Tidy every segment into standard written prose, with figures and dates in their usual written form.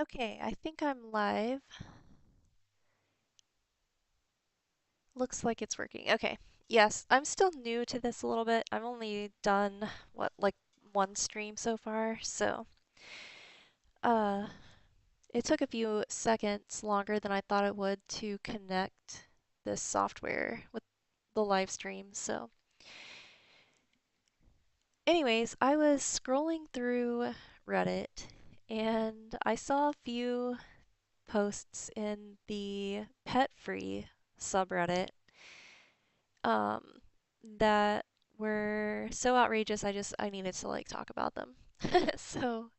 Okay, I think I'm live. Looks like it's working. Okay. Yes, I'm still new to this a little bit. I've only done like one stream so far, so uh it took a few seconds longer than I thought it would to connect this software with the live stream. So, anyways, I was scrolling through Reddit and I saw a few posts in the pet-free subreddit um, that were so outrageous. I needed to like talk about them. So,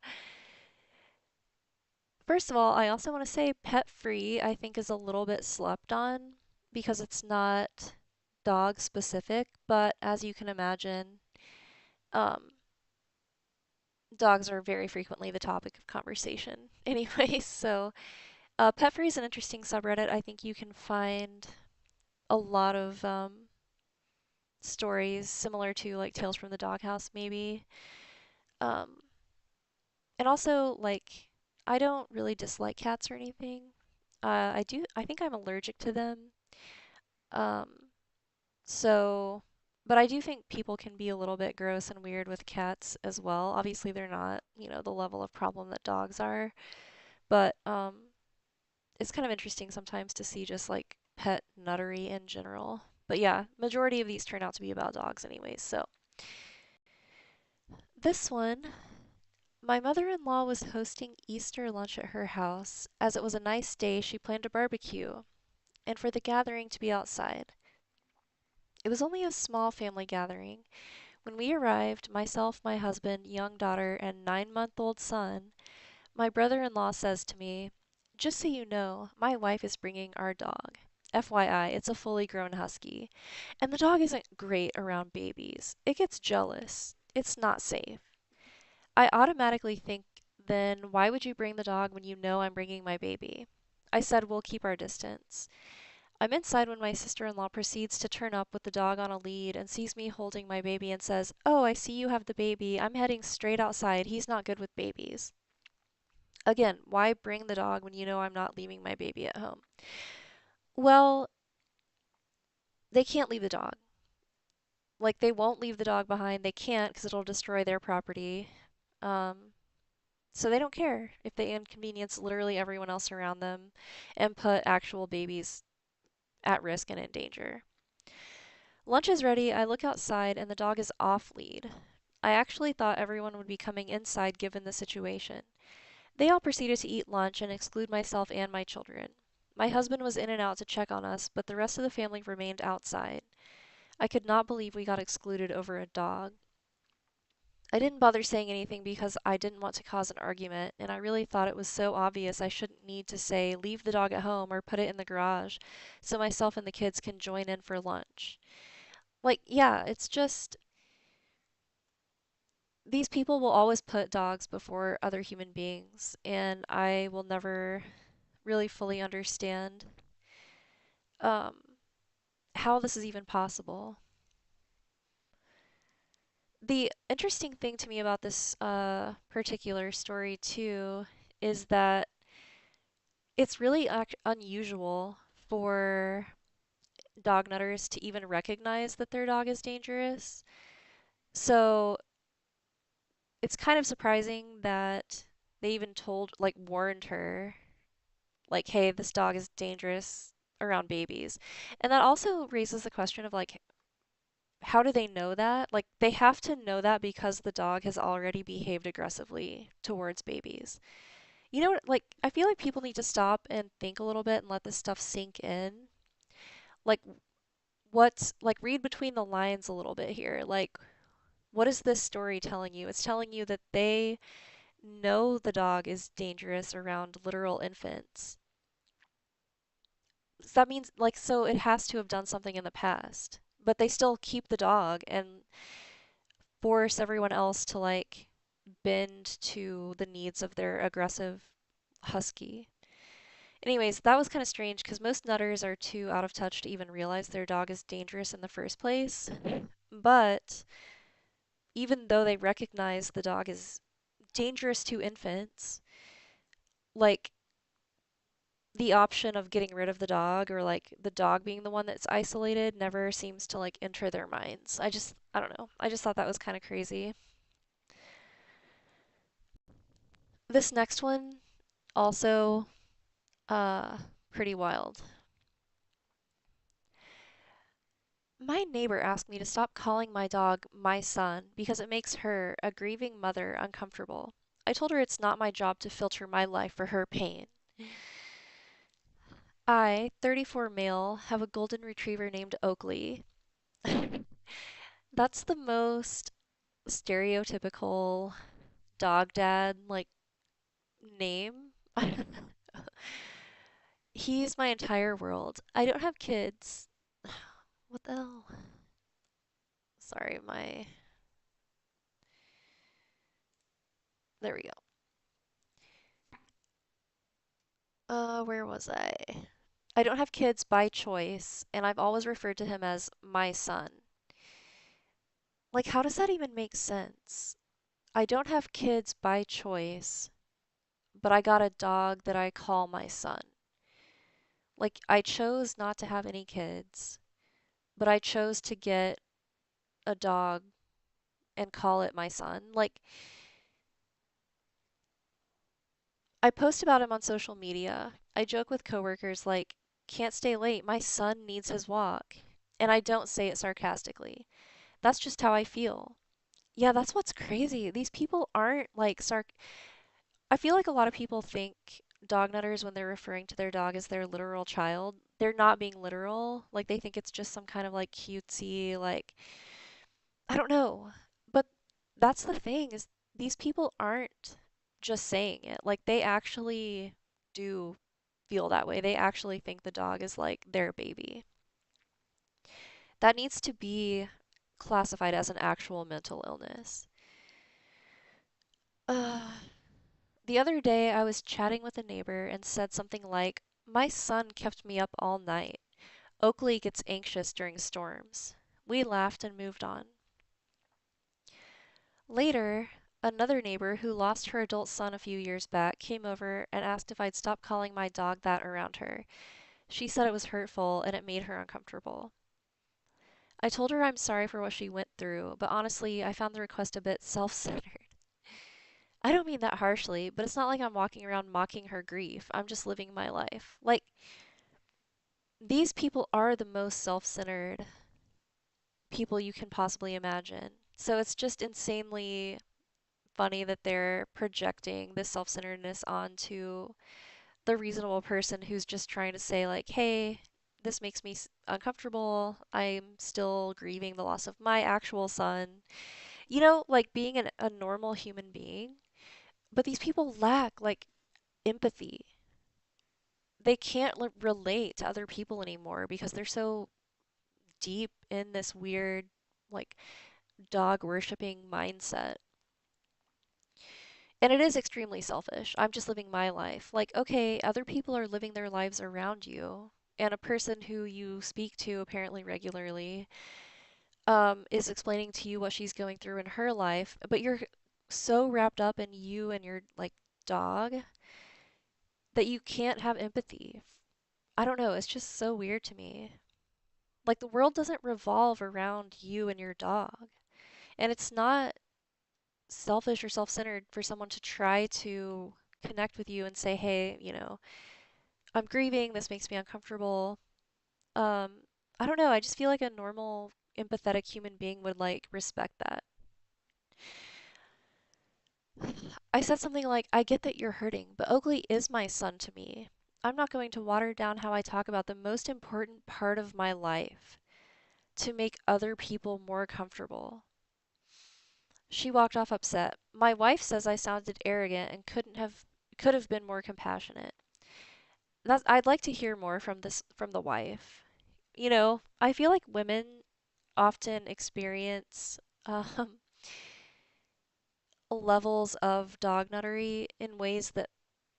first of all, I also want to say pet free, I think is a little bit slept on because it's not dog specific, but as you can imagine, um, dogs are very frequently the topic of conversation anyway. So, pet free is an interesting subreddit. I think you can find a lot of stories similar to like Tales from the Doghouse, maybe. Um, And also, like, I don't really dislike cats or anything. I think I'm allergic to them. Um, so, but I do think people can be a little bit gross and weird with cats as well. Obviously, they're not, the level of problem that dogs are, but it's kind of interesting sometimes to see just like pet nuttery in general. But yeah, majority of these turn out to be about dogs anyways. So, this one, my mother-in-law was hosting Easter lunch at her house. As it was a nice day, she planned a barbecue, and for the gathering to be outside. It was only a small family gathering. When we arrived, myself, my husband, young daughter, and 9-month-old son, my brother-in-law says to me, "Just so you know, my wife is bringing our dog. FYI, it's a fully grown husky. And the dog isn't great around babies. It gets jealous. It's not safe." I automatically think, then why would you bring the dog when you know I'm bringing my baby? I said we'll keep our distance. I'm inside when my sister-in-law proceeds to turn up with the dog on a lead and sees me holding my baby and says, "Oh, I see you have the baby. I'm heading straight outside. He's not good with babies." Again, why bring the dog when you know I'm not leaving my baby at home? Well, they can't leave the dog. Like, they won't leave the dog behind. They can't because it'll destroy their property. Um, So they don't care if they inconvenience literally everyone else around them and put actual babies at risk and in danger. Lunch is ready. I look outside and the dog is off lead. I actually thought everyone would be coming inside given the situation. They all proceeded to eat lunch and exclude myself and my children. My husband was in and out to check on us, but the rest of the family remained outside. I could not believe we got excluded over a dog. I didn't bother saying anything because I didn't want to cause an argument, and I really thought it was so obvious I shouldn't need to say, leave the dog at home or put it in the garage so myself and the kids can join in for lunch. Like, yeah, it's just these people will always put dogs before other human beings, and I will never really fully understand um, how this is even possible. The interesting thing to me about this particular story, too, is that it's really unusual for dog nutters to even recognize that their dog is dangerous. So it's kind of surprising that they even warned her, like, hey, this dog is dangerous around babies. And that also raises the question of, like, how do they know that? Like, they have to know that because the dog has already behaved aggressively towards babies. Like, I feel like people need to stop and think a little bit and let this stuff sink in. Like, read between the lines a little bit here. Like, what is this story telling you? It's telling you that they know the dog is dangerous around literal infants. So that means, like, so it has to have done something in the past, but they still keep the dog and force everyone else to, like, bend to the needs of their aggressive husky. Anyways, that was kind of strange because most nutters are too out of touch to even realize their dog is dangerous in the first place. But even though they recognize the dog is dangerous to infants, Like the option of getting rid of the dog or like the dog being the one that's isolated never seems to like enter their minds. I don't know. I just thought that was kind of crazy. This next one also uh pretty wild. My neighbor asked me to stop calling my dog my son because it makes her, a grieving mother, uncomfortable. I told her it's not my job to filter my life for her pain. I, 34 male, have a golden retriever named Oakley. That's the most stereotypical dog dad like name. He's my entire world. I don't have kids. What the hell? Sorry, my. There we go. Where was I? I don't have kids by choice, and I've always referred to him as my son. Like, how does that even make sense? I don't have kids by choice, but I got a dog that I call my son. Like, I chose not to have any kids, but I chose to get a dog and call it my son. Like, I post about him on social media. I joke with coworkers, like, can't stay late, my son needs his walk. And I don't say it sarcastically. That's just how I feel. Yeah, that's what's crazy. These people aren't like I feel like a lot of people think dog nutters when they're referring to their dog as their literal child, they're not being literal. Like they think it's just some kind of like cutesy, like I don't know. But that's the thing is these people aren't just saying it. Like they actually do feel that way. They actually think the dog is like their baby. That needs to be classified as an actual mental illness. Uh, the other day I was chatting with a neighbor and said something like, "My son kept me up all night. Oakley gets anxious during storms." We laughed and moved on. Later, another neighbor who lost her adult son a few years back came over and asked if I'd stop calling my dog that around her. She said it was hurtful and it made her uncomfortable. I told her I'm sorry for what she went through, but honestly, I found the request a bit self-centered. I don't mean that harshly, but it's not like I'm walking around mocking her grief. I'm just living my life. Like, these people are the most self-centered people you can possibly imagine. So it's just insanely funny that they're projecting this self-centeredness onto the reasonable person who's just trying to say, like, hey, this makes me uncomfortable. I'm still grieving the loss of my actual son. You know, like being a normal human being. But these people lack, like, empathy. They can't relate to other people anymore because they're so deep in this weird, like, dog worshipping mindset. And it is extremely selfish. I'm just living my life. Like, okay, other people are living their lives around you, and a person who you speak to apparently regularly is explaining to you what she's going through in her life, but you're so wrapped up in you and your like dog that you can't have empathy. I don't know, it's just so weird to me. Like the world doesn't revolve around you and your dog. And it's not selfish or self-centered for someone to try to connect with you and say, "Hey, you know, I'm grieving, this makes me uncomfortable." Um, I don't know, I just feel like a normal, empathetic human being would like respect that. I said something like, "I get that you're hurting, but Oakley is my son to me. I'm not going to water down how I talk about the most important part of my life to make other people more comfortable." She walked off upset. My wife says I sounded arrogant and could have been more compassionate. I'd like to hear more from the wife. You know, I feel like women often experience um, levels of dog nuttery in ways that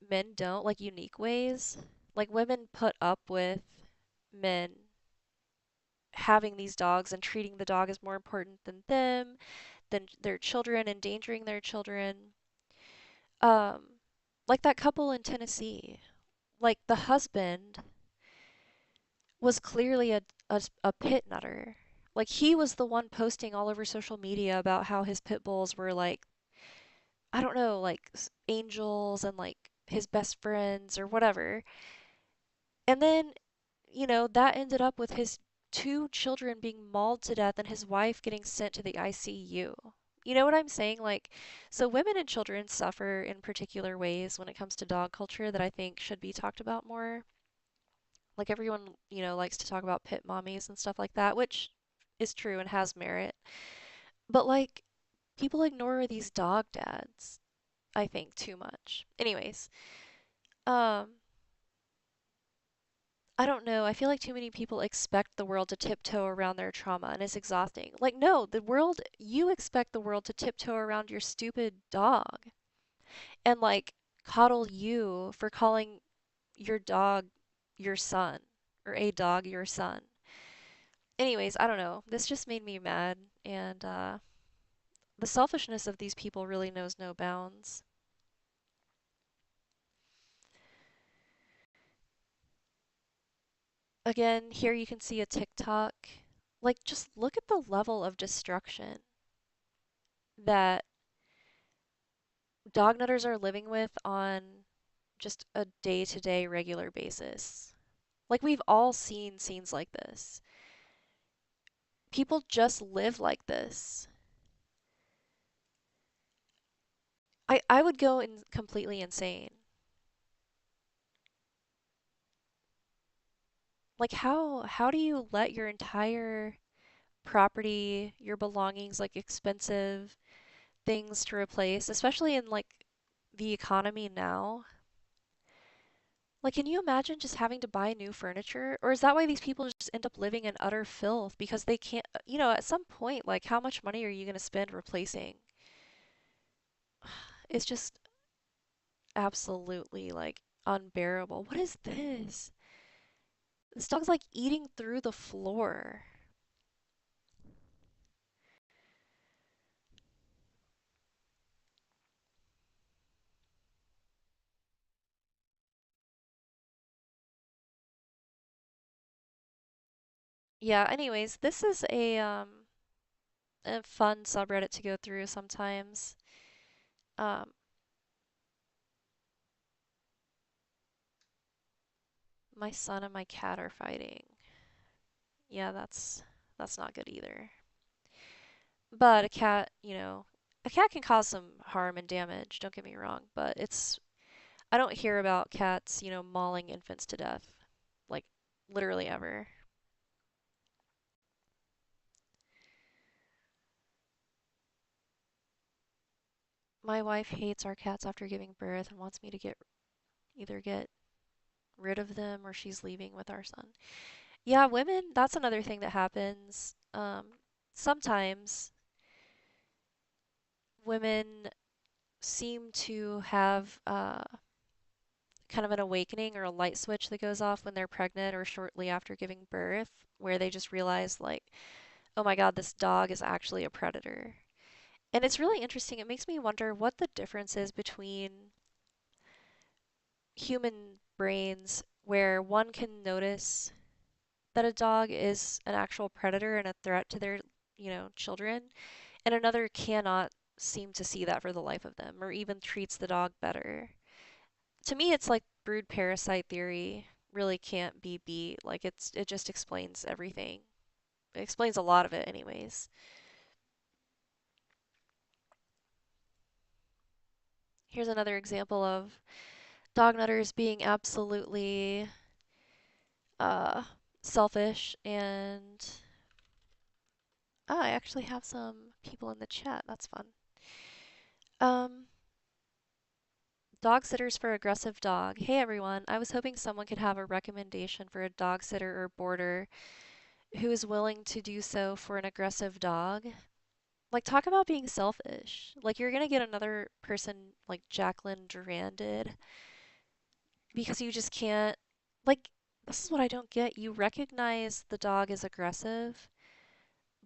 men don't, like unique ways. Like women put up with men having these dogs and treating the dog as more important than them, than their children, endangering their children. Um, Like that couple in Tennessee. Like the husband was clearly a pit nutter. Like he was the one posting all over social media about how his pit bulls were like, I don't know, like angels and like his best friends or whatever. And then, that ended up with his two children being mauled to death and his wife getting sent to the ICU. You know what I'm saying? Like, so women and children suffer in particular ways when it comes to dog culture that I think should be talked about more. Like everyone, likes to talk about pit mommies and stuff like that, which is true and has merit. But like people ignore these dog dads, I think, too much. Anyways, um I don't know. I feel like too many people expect the world to tiptoe around their trauma and it's exhausting. Like no, you expect the world to tiptoe around your stupid dog and like coddle you for calling your dog your son or a dog your son. Anyways, I don't know. This just made me mad, and the selfishness of these people really knows no bounds. Again, here you can see a TikTok. Like, just look at the level of destruction that dog nutters are living with on just a day-to-day regular basis. Like, we've all seen scenes like this. People just live like this. I would go completely insane. Like, how do you let your entire property, your belongings, like expensive things to replace, especially in like the economy now. Like, can you imagine just having to buy new furniture? Or is that why these people just end up living in utter filth because they can't, at some point, like, how much money are you going to spend replacing? It's just absolutely like unbearable. What is this? This dog's like eating through the floor. Yeah, anyways, this is a fun subreddit to go through sometimes. Um, my son and my cat are fighting. Yeah, that's not good either. But a cat can cause some harm and damage, don't get me wrong, but I don't hear about cats, mauling infants to death. Like literally ever. My wife hates our cats after giving birth and wants me to either get rid of them or she's leaving with our son. Yeah, women, that's another thing that happens. Sometimes women seem to have kind of an awakening or a light switch that goes off when they're pregnant or shortly after giving birth, where they just realize, like, oh my God, this dog is actually a predator. And it's really interesting. It makes me wonder what the difference is between human brains, where one can notice that a dog is an actual predator and a threat to their, children, and another cannot seem to see that for the life of them or even treats the dog better. To me, it's like brood parasite theory really can't be beat. Like it just explains everything. It explains a lot of it anyways. Here's another example of dog nutters being absolutely uh selfish and I actually have some people in the chat. That's fun. Um Dog sitters for aggressive dog. Hey everyone, I was hoping someone could have a recommendation for a dog sitter or boarder who is willing to do so for an aggressive dog. Like, talk about being selfish. Like, you're gonna get another person like Jacqueline Duran did because you just can't. Like, this is what I don't get. You recognize the dog is aggressive,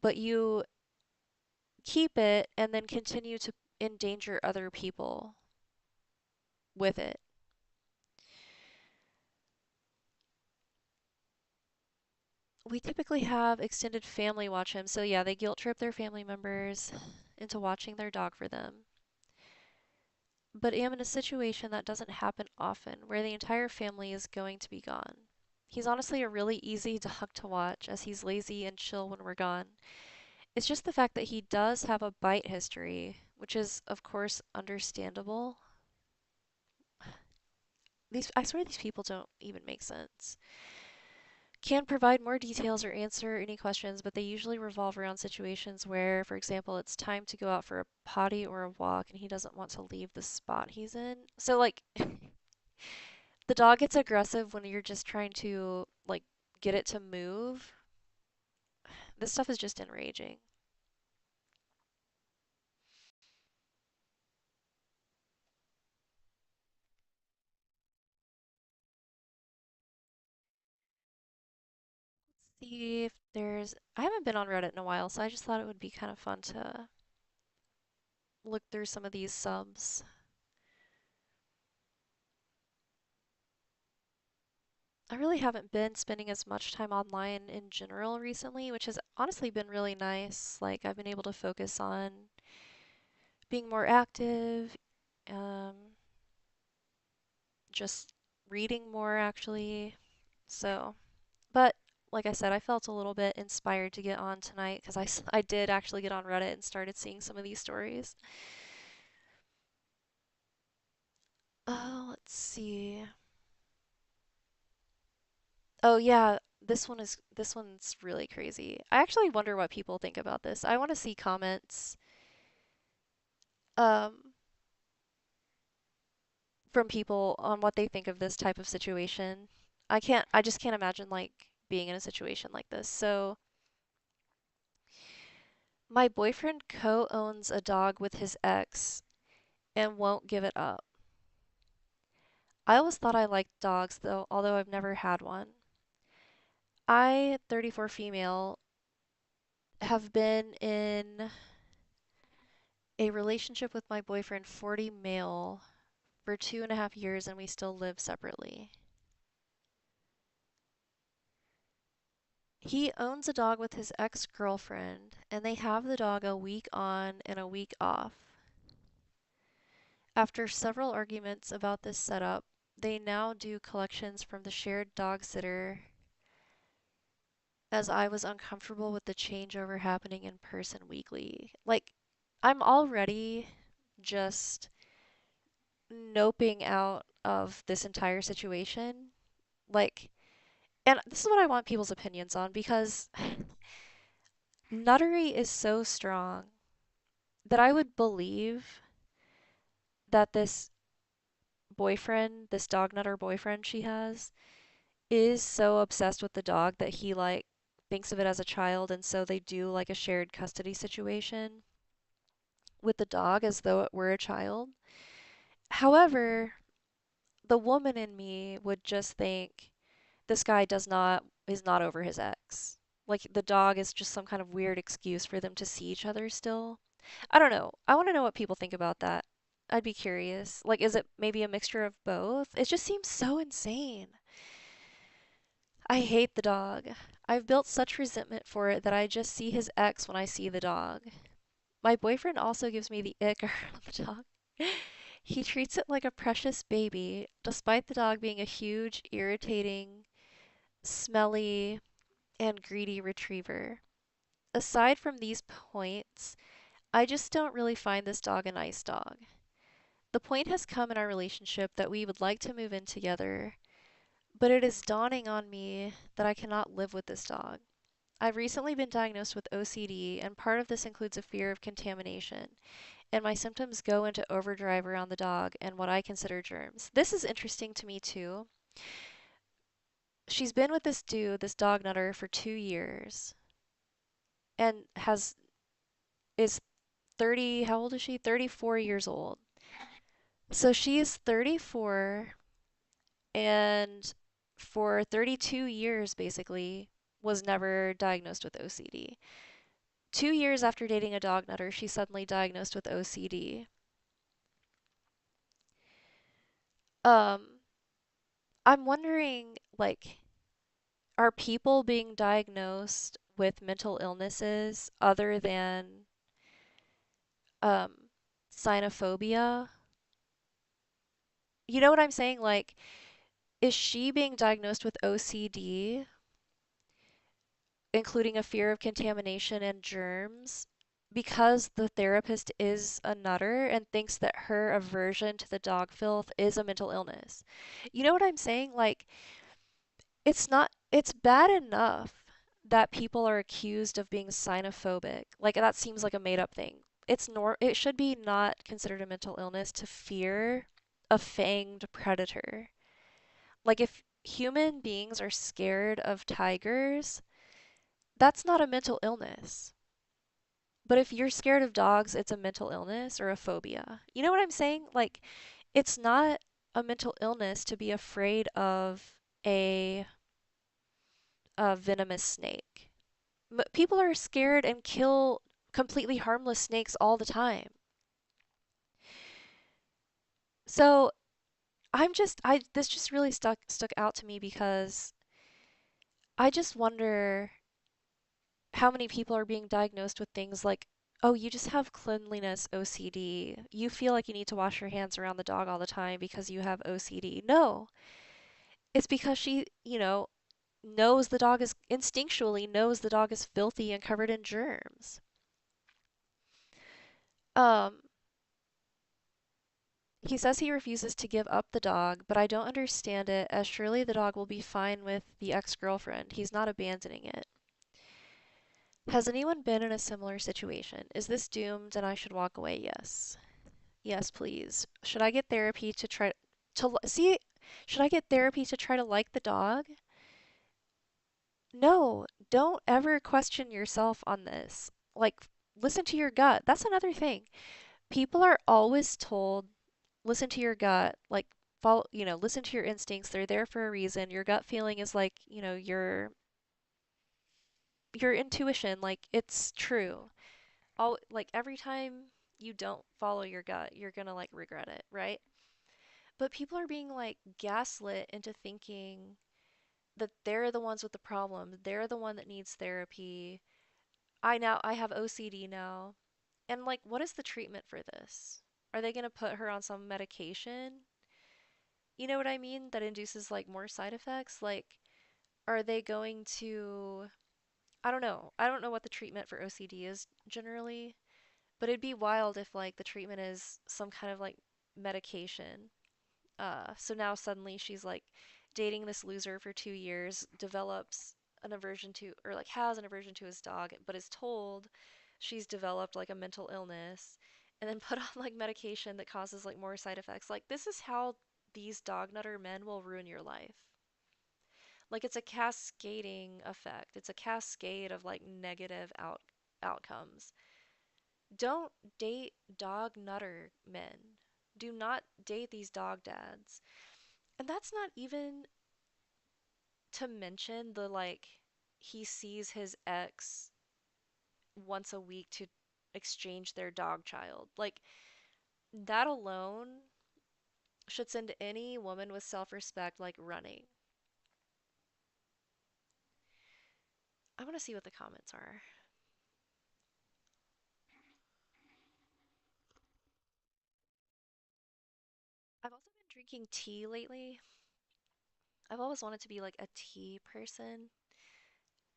but you keep it and then continue to endanger other people. with it. We typically have extended family watch him. So yeah, they guilt trip their family members into watching their dog for them. But am in a situation that doesn't happen often, where the entire family is going to be gone. He's honestly a really easy dog to watch, as he's lazy and chill when we're gone. It's just the fact that he does have a bite history, which is, of course, understandable. I swear these people don't even make sense. Can provide more details or answer any questions, but they usually revolve around situations where, for example, it's time to go out for a potty or a walk and he doesn't want to leave the spot he's in. So, like, the dog gets aggressive when you're just trying to, like, get it to move. This stuff is just enraging. See if there's. I haven't been on Reddit in a while, so I just thought it would be kind of fun to look through some of these subs. I really haven't been spending as much time online in general recently, which has honestly been really nice. Like, I've been able to focus on being more active, um, just reading more actually. So, but like I said, I felt a little bit inspired to get on tonight because I did actually get on Reddit and started seeing some of these stories. Oh, let's see. Oh yeah, this one's really crazy. I actually wonder what people think about this. I want to see comments um from people on what they think of this type of situation. I just can't imagine like being in a situation like this. So, my boyfriend co-owns a dog with his ex and won't give it up. I always thought I liked dogs though, although I've never had one. I, 34 female, have been in a relationship with my boyfriend, 40 male, for 2.5 years and we still live separately. He owns a dog with his ex-girlfriend, and they have the dog a week on and a week off. After several arguments about this setup, they now do collections from the shared dog sitter as I was uncomfortable with the changeover happening in person weekly. Like, I'm already just noping out of this entire situation. Like, and this is what I want people's opinions on because nuttery is so strong that I would believe that this boyfriend, this dog nutter boyfriend she has, is so obsessed with the dog that he like thinks of it as a child, and so they do like a shared custody situation with the dog as though it were a child. However, the woman in me would just think this guy is not over his ex. Like the dog is just some kind of weird excuse for them to see each other still. I don't know. I want to know what people think about that. I'd be curious. Like, is it maybe a mixture of both? It just seems so insane. I hate the dog. I've built such resentment for it that I just see his ex when I see the dog. My boyfriend also gives me the ick around the dog. He treats it like a precious baby, despite the dog being a huge, irritating, smelly, and greedy retriever. Aside from these points, I just don't really find this dog a nice dog. The point has come in our relationship that we would like to move in together, but it is dawning on me that I cannot live with this dog. I've recently been diagnosed with OCD, and part of this includes a fear of contamination, and my symptoms go into overdrive around the dog and what I consider germs. This is interesting to me too. She's been with this dude, this dog nutter, for 2 years and is 30, how old is she? 34 years old. So she is 34 and for 32 years basically was never diagnosed with OCD. 2 years after dating a dog nutter, she's suddenly diagnosed with OCD. Um, I'm wondering, like, are people being diagnosed with mental illnesses other than um, cynophobia? You know what I'm saying? Like, is she being diagnosed with OCD, including a fear of contamination and germs, because the therapist is a nutter and thinks that her aversion to the dog filth is a mental illness? You know what I'm saying? Like, it's not, it's bad enough that people are accused of being xenophobic. Like that seems like a made up thing. It should be not considered a mental illness to fear a fanged predator. Like if human beings are scared of tigers, that's not a mental illness. But if you're scared of dogs, it's a mental illness or a phobia. You know what I'm saying? Like it's not a mental illness to be afraid of a a venomous snake. People are scared and kill completely harmless snakes all the time. So I this just really stuck out to me because I just wonder how many people are being diagnosed with things like, oh, you just have cleanliness OCD. You feel like you need to wash your hands around the dog all the time because you have OCD. No, it's because she knows the dog is instinctually knows the dog is filthy and covered in germs. Um, He says he refuses to give up the dog, but I don't understand it, as surely the dog will be fine with the ex-girlfriend. He's not abandoning it. Has anyone been in a similar situation? Is this doomed and I should walk away? Yes. Yes, please. Should I get therapy to try to see? Should I get therapy to try to like the dog? No, don't ever question yourself on this. Like, listen to your gut. That's another thing. People are always told listen to your gut, like listen to your instincts. They're there for a reason. Your gut feeling is like your intuition, like it's true. All like every time you don't follow your gut, you're gonna like regret it, right? But people are being like gaslit into thinking that they're the ones with the problem. They're the one that needs therapy. I have OCD now. And like what is the treatment for this? Are they gonna put her on some medication? You know what I mean? That induces like more side effects. Like, are they going to? I don't know. I don't know what the treatment for OCD is generally, but it'd be wild if like the treatment is some kind of like medication. So now suddenly she's like dating this loser for 2 years, develops an aversion to, or like has an aversion to his dog, but is told she's developed like a mental illness, and then put on like medication that causes like more side effects. Like, this is how these dog nutter men will ruin your life. Like, it's a cascading effect. It's a cascade of like negative outcomes. Don't date dog nutter men. Do not date these dog dads. And that's not even to mention the like he sees his ex once a week to exchange their dog child. Like that alone should send any woman with self-respect like running. I want to see what the comments are. I've also been drinking tea lately. I've always wanted to be like a tea person.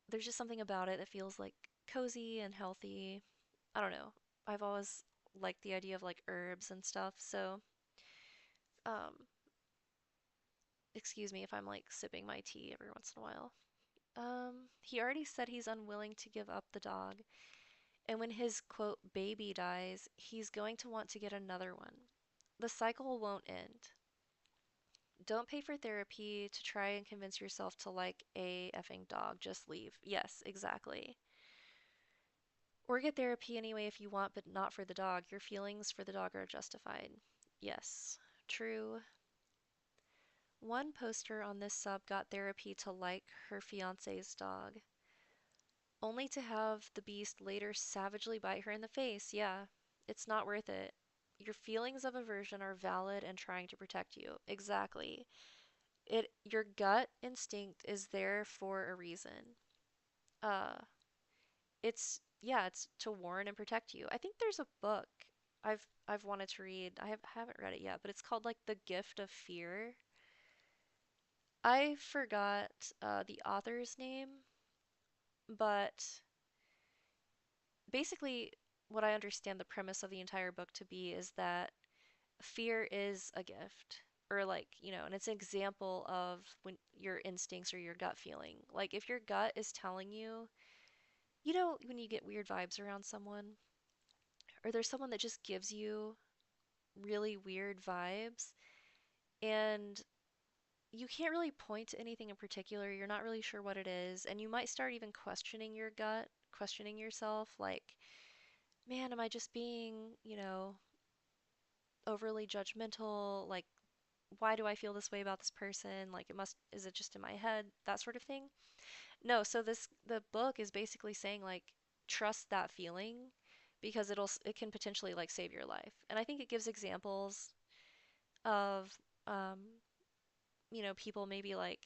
There's just something about it that feels like cozy and healthy. I don't know. I've always liked the idea of like herbs and stuff, so um excuse me if I'm like sipping my tea every once in a while. He already said he's unwilling to give up the dog, and when his quote baby dies, he's going to want to get another one. The cycle won't end. Don't pay for therapy to try and convince yourself to like a effing dog. Just leave. Yes, exactly. Or get therapy anyway if you want, but not for the dog. Your feelings for the dog are justified. Yes, true. One poster on this sub got therapy to like her fiance's dog, only to have the beast later savagely bite her in the face. Yeah, it's not worth it. Your feelings of aversion are valid and trying to protect you. Exactly. Your gut instinct is there for a reason. Uh, it's to warn and protect you. I think there's a book I've wanted to read. Haven't read it yet, but it's called like The Gift of Fear. I forgot the author's name, but basically what I understand the premise of the entire book to be is that fear is a gift, or like, and it's an example of when your instincts or your gut feeling. Like if your gut is telling you, when you get weird vibes around someone, or there's someone that just gives you really weird vibes, and you can't really point to anything in particular, you're not really sure what it is, and you might start even questioning your gut, questioning yourself, like, man, am I just being, overly judgmental? Like, why do I feel this way about this person? Like, is it just in my head? That sort of thing. No, so the book is basically saying, like, trust that feeling because it can potentially, like, save your life. And I think it gives examples of, um, people maybe, like,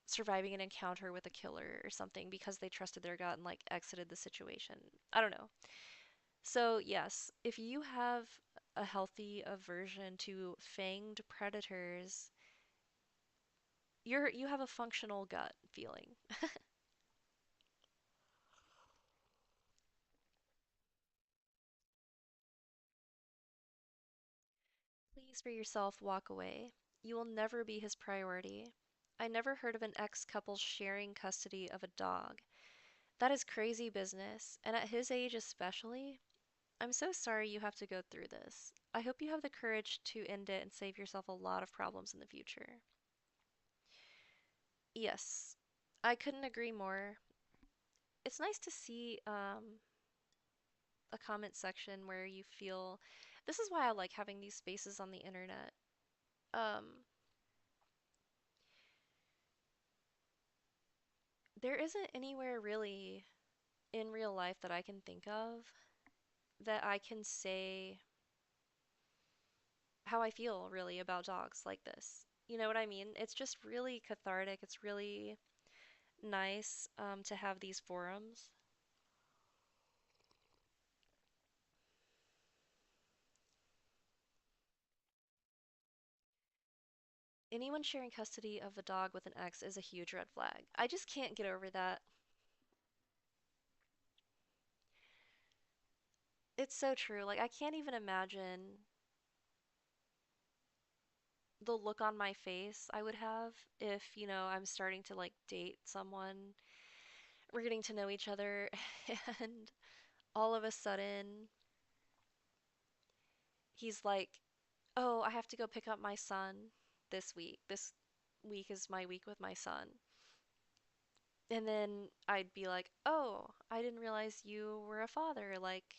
surviving an encounter with a killer or something because they trusted their gut and, like, exited the situation. I don't know. So, yes, if you have a healthy aversion to fanged predators, you have a functional gut feeling. Please, for yourself, walk away. You will never be his priority. I never heard of an ex-couple sharing custody of a dog. That is crazy business, and at his age especially. I'm so sorry you have to go through this. I hope you have the courage to end it and save yourself a lot of problems in the future. Yes, I couldn't agree more. It's nice to see a comment section where you feel. This is why I like having these spaces on the internet. Um, there isn't anywhere really in real life that I can think of that I can say how I feel really about dogs like this. You know what I mean? It's just really cathartic. It's really nice to have these forums. Anyone sharing custody of a dog with an ex is a huge red flag. I just can't get over that. It's so true. Like, I can't even imagine the look on my face I would have if, I'm starting to like date someone, we're getting to know each other, and all of a sudden he's like, "Oh, I have to go pick up my son this week. This week is my week with my son." And then I'd be like, "Oh, I didn't realize you were a father." Like,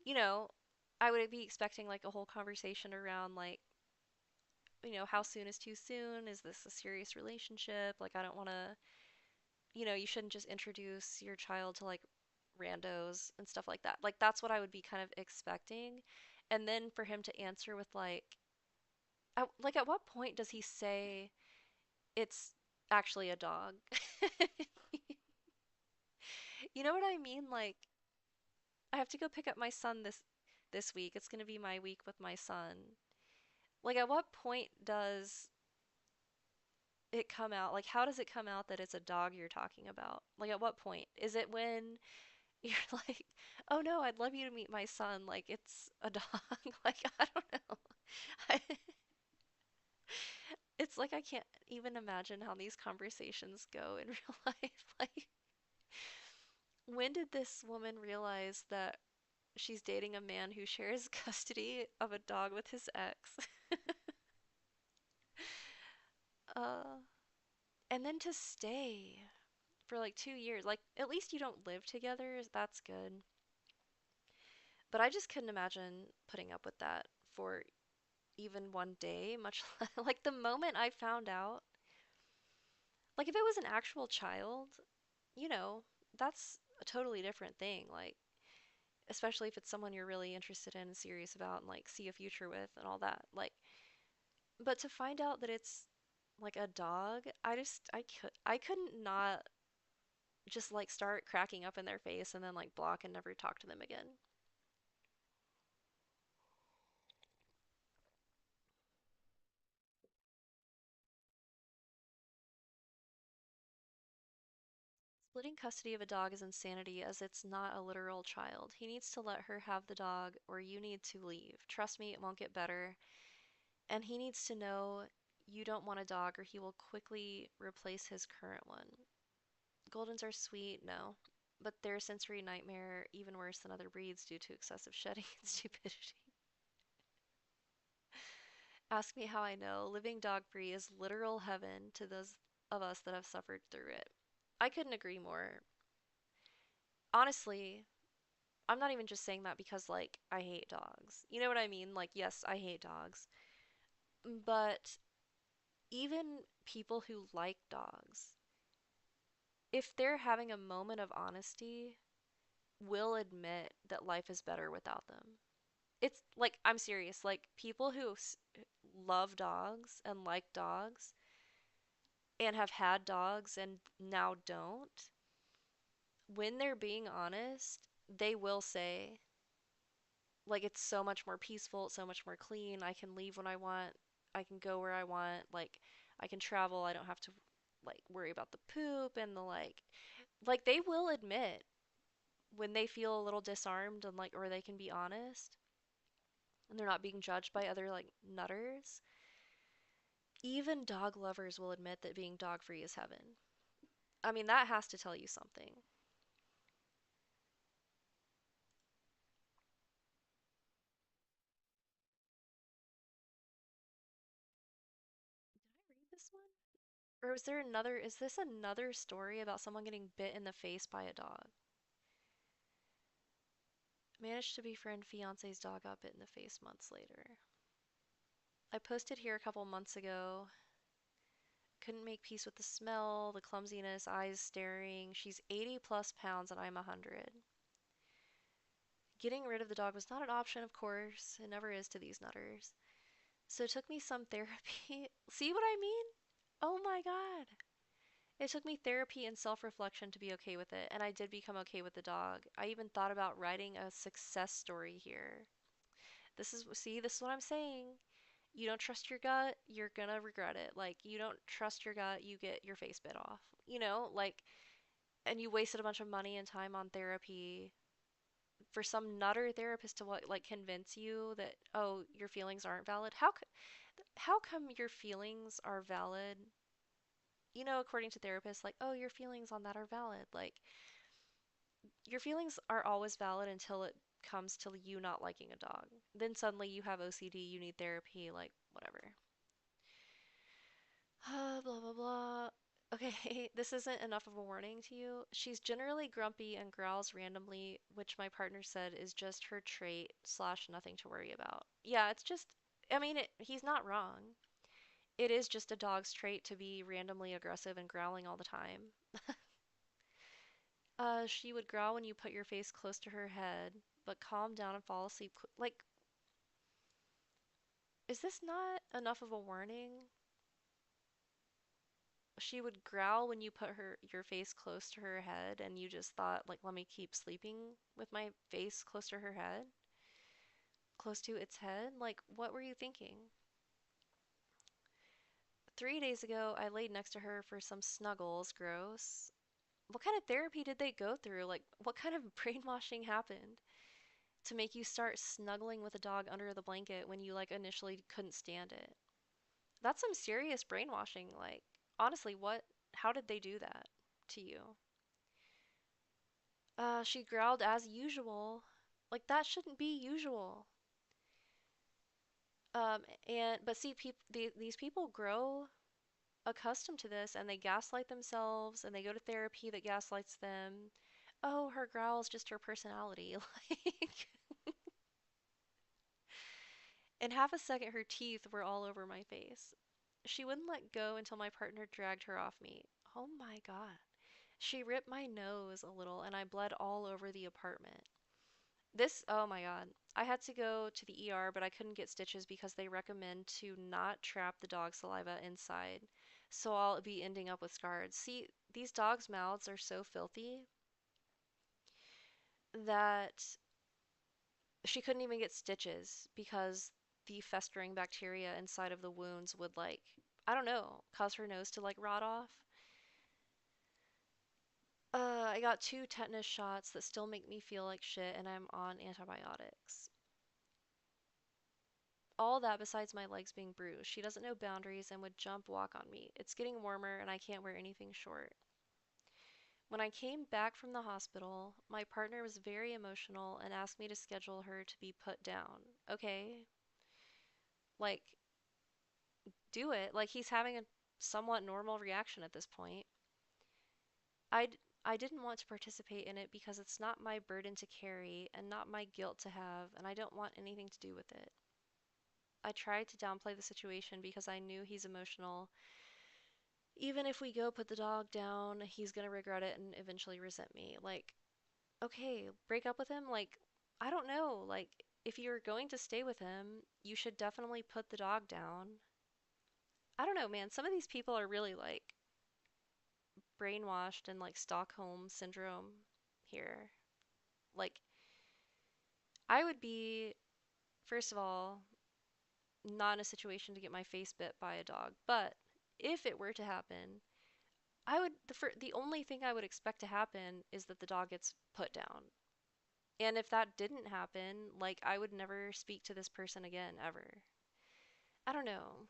you know, I would be expecting like a whole conversation around like, how soon is too soon? Is this a serious relationship? Like, I don't want to, you shouldn't just introduce your child to like randos and stuff like that. Like, that's what I would be kind of expecting. And then for him to answer with like, at what point does he say it's actually a dog? You know what I mean? Like, I have to go pick up my son this week. It's going to be my week with my son. Like, at what point does it come out? Like, how does it come out that it's a dog you're talking about? Like, at what point? Is it when you're like, "Oh no, I'd love you to meet my son." Like, it's a dog. Like, I don't know. I, it's like I can't even imagine how these conversations go in real life. Like, when did this woman realize that she's dating a man who shares custody of a dog with his ex? Uh, and then to stay for like 2 years. Like, at least you don't live together. That's good. But I just couldn't imagine putting up with that for even one day, much less, like the moment I found out. Like, if it was an actual child, you know, that's a totally different thing. Like, especially if it's someone you're really interested in and serious about and like see a future with and all that. Like, but to find out that it's like a dog, I couldn't not just like start cracking up in their face and then like block and never talk to them again. Splitting custody of a dog is insanity as it's not a literal child. He needs to let her have the dog or you need to leave. Trust me, it won't get better. And he needs to know you don't want a dog or he will quickly replace his current one. Goldens are sweet, no, but they're a sensory nightmare, even worse than other breeds due to excessive shedding and stupidity. Ask me how I know. Living dog free is literal heaven to those of us that have suffered through it. I couldn't agree more. Honestly, I'm not even just saying that because, like, I hate dogs. You know what I mean? Like, yes, I hate dogs. But even people who like dogs, if they're having a moment of honesty, will admit that life is better without them. It's like, I'm serious. Like, people who love dogs and like dogs and have had dogs and now don't, when they're being honest, they will say, like, it's so much more peaceful, it's so much more clean. I can leave when I want, I can go where I want, like, I can travel, I don't have to, like, worry about the poop and the, like, they will admit when they feel a little disarmed and, like, or they can be honest and they're not being judged by other, like, nutters. Even dog lovers will admit that being dog free is heaven. I mean, that has to tell you something. Did I read this one? Or is there another, is this another story about someone getting bit in the face by a dog? Managed to befriend fiance's dog got bit in the face months later. I posted here a couple months ago. Couldn't make peace with the smell, the clumsiness, eyes staring. She's 80 plus pounds and I'm 100. Getting rid of the dog was not an option, of course. It never is to these nutters. So it took me some therapy. See what I mean? Oh my god. It took me therapy and self reflection to be okay with it, and I did become okay with the dog. I even thought about writing a success story here. This is what I'm saying. You don't trust your gut, you're gonna regret it. Like, you don't trust your gut, you get your face bit off. You know, like, and you wasted a bunch of money and time on therapy for some nutter therapist to what, like, convince you that, oh, your feelings aren't valid. How come your feelings are valid? You know, according to therapists, like, oh, your feelings on that are valid. Like, your feelings are always valid until it comes to you not liking a dog. Then suddenly you have OCD, you need therapy, like, whatever. Blah, blah, blah. Okay, this isn't enough of a warning to you. She's generally grumpy and growls randomly, which my partner said is just her trait slash nothing to worry about. Yeah, it's just, I mean, he's not wrong. It is just a dog's trait to be randomly aggressive and growling all the time. She would growl when you put your face close to her head, but calm down and fall asleep. Like, is this not enough of a warning? She would growl when you put your face close to her head and you just thought, like, let me keep sleeping with my face close to her head, close to its head. Like, what were you thinking? 3 days ago, I laid next to her for some snuggles. Gross. What kind of therapy did they go through? Like, what kind of brainwashing happened to make you start snuggling with a dog under the blanket when you, like, initially couldn't stand it? That's some serious brainwashing. Like, honestly, how did they do that to you? She growled as usual. Like, that shouldn't be usual. But see, these people grow accustomed to this and they gaslight themselves and they go to therapy that gaslights them. Oh, her growl is just her personality. Like, in half a second, her teeth were all over my face. She wouldn't let go until my partner dragged her off me. Oh my God. She ripped my nose a little and I bled all over the apartment. Oh my God. I had to go to the ER, but I couldn't get stitches because they recommend to not trap the dog saliva inside. So I'll be ending up with scars. See, these dogs' mouths are so filthy that she couldn't even get stitches because the festering bacteria inside of the wounds would, like, I don't know, cause her nose to like rot off. I got 2 tetanus shots that still make me feel like shit, and I'm on antibiotics. All that besides my legs being bruised. She doesn't know boundaries and would jump walk on me. It's getting warmer and I can't wear anything short. When I came back from the hospital, my partner was very emotional and asked me to schedule her to be put down. Okay, like, do it. Like, he's having a somewhat normal reaction at this point. I didn't want to participate in it because it's not my burden to carry and not my guilt to have, and I don't want anything to do with it. I tried to downplay the situation because I knew he's emotional. Even if we go put the dog down, he's gonna regret it and eventually resent me. Like, okay, break up with him? Like, I don't know. Like, if you're going to stay with him, you should definitely put the dog down. I don't know, man. Some of these people are really like brainwashed and like Stockholm syndrome here. Like, I would be, first of all, not in a situation to get my face bit by a dog, but if it were to happen, the only thing I would expect to happen is that the dog gets put down. And if that didn't happen, like, I would never speak to this person again ever. I don't know.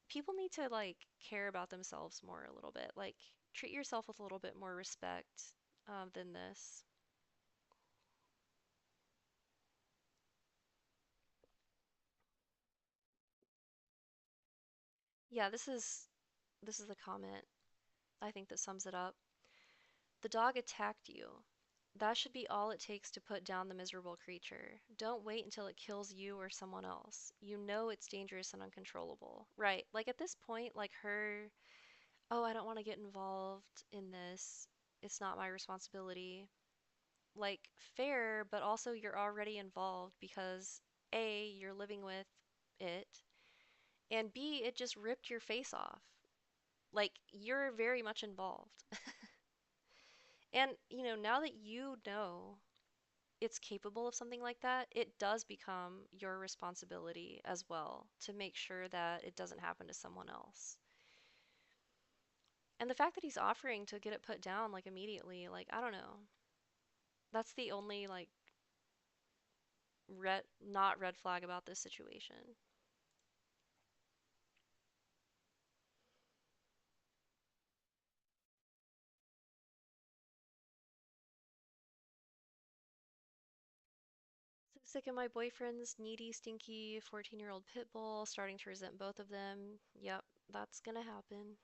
People need to like care about themselves more a little bit. Like, treat yourself with a little bit more respect than this. Yeah, this is the comment I think that sums it up. The dog attacked you. That should be all it takes to put down the miserable creature. Don't wait until it kills you or someone else. You know it's dangerous and uncontrollable. Right. Like at this point, like her, oh, I don't want to get involved in this. It's not my responsibility. Like, fair, but also you're already involved because A, you're living with it, and B, it just ripped your face off. Like, you're very much involved. And, now that you know it's capable of something like that, it does become your responsibility as well to make sure that it doesn't happen to someone else. And the fact that he's offering to get it put down like immediately, like, I don't know. That's the only like not red flag about this situation. So sick of my boyfriend's needy, stinky 14-year-old pit bull, starting to resent both of them. Yep, that's gonna happen.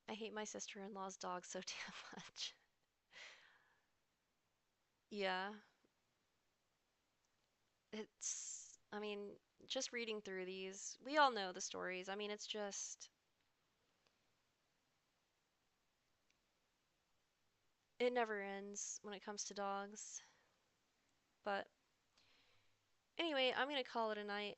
I hate my sister-in-law's dog so damn much. Yeah, I mean, just reading through these, we all know the stories. I mean, it's just, it never ends when it comes to dogs. But anyway, I'm gonna call it a night.